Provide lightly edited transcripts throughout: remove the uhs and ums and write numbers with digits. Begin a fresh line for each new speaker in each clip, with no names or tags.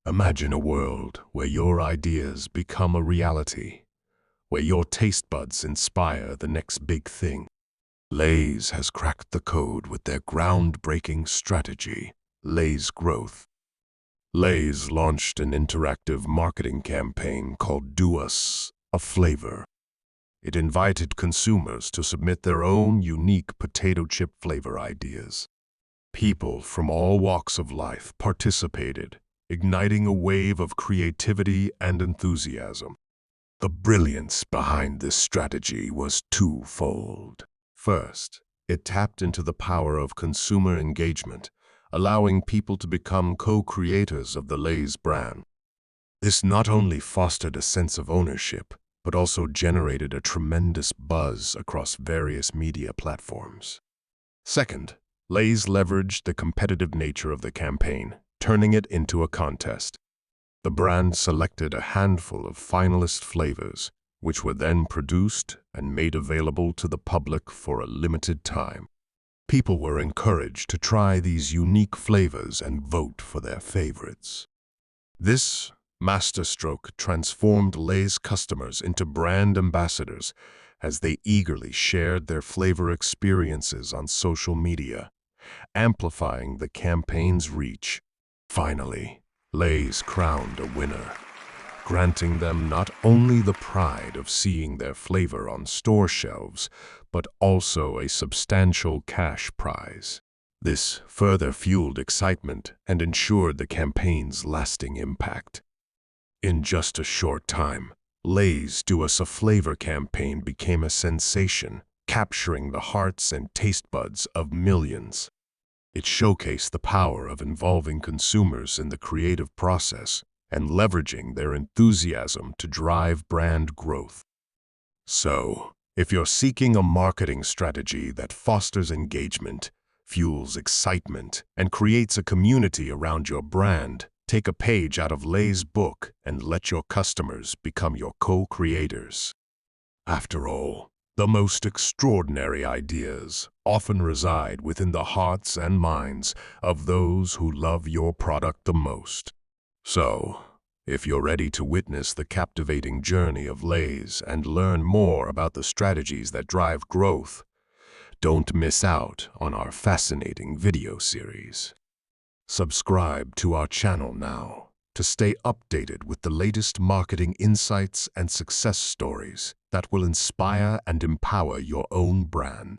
Imagine a world where your ideas become a reality, where your taste buds inspire the next big thing. Lay's has cracked the code with their groundbreaking strategy, Lay's Growth. Lay's launched an interactive marketing campaign called DoUsAFlavor. It invited consumers to submit their own unique potato chip flavor ideas. People from all walks of life participated, igniting a wave of creativity and enthusiasm. The brilliance behind this strategy was twofold. First, it tapped into the power of consumer engagement, allowing people to become co-creators of the Lay's brand. This not only fostered a sense of ownership, but also generated a tremendous buzz across various media platforms. Second, Lay's leveraged the competitive nature of the campaign, turning it into a contest. The brand selected a handful of finalist flavors, which were then produced and made available to the public for a limited time. People were encouraged to try these unique flavors and vote for their favorites. This masterstroke transformed Lay's customers into brand ambassadors as they eagerly shared their flavor experiences on social media, amplifying the campaign's reach. Finally, Lay's crowned a winner, granting them not only the pride of seeing their flavor on store shelves, but also a substantial cash prize. This further fueled excitement and ensured the campaign's lasting impact. In just a short time, Lay's DoUsAFlavor campaign became a sensation, capturing the hearts and taste buds of millions. It showcased the power of involving consumers in the creative process and leveraging their enthusiasm to drive brand growth. So, if you're seeking a marketing strategy that fosters engagement, fuels excitement, and creates a community around your brand, take a page out of Lay's book and let your customers become your co-creators. After all, the most extraordinary ideas often reside within the hearts and minds of those who love your product the most. So, if you're ready to witness the captivating journey of Lay's and learn more about the strategies that drive growth, don't miss out on our fascinating video series. Subscribe to our channel now to stay updated with the latest marketing insights and success stories that will inspire and empower your own brand.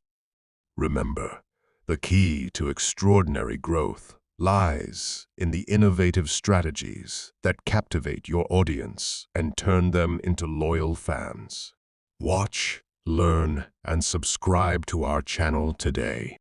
Remember, the key to extraordinary growth lies in the innovative strategies that captivate your audience and turn them into loyal fans. Watch, learn, and subscribe to our channel today.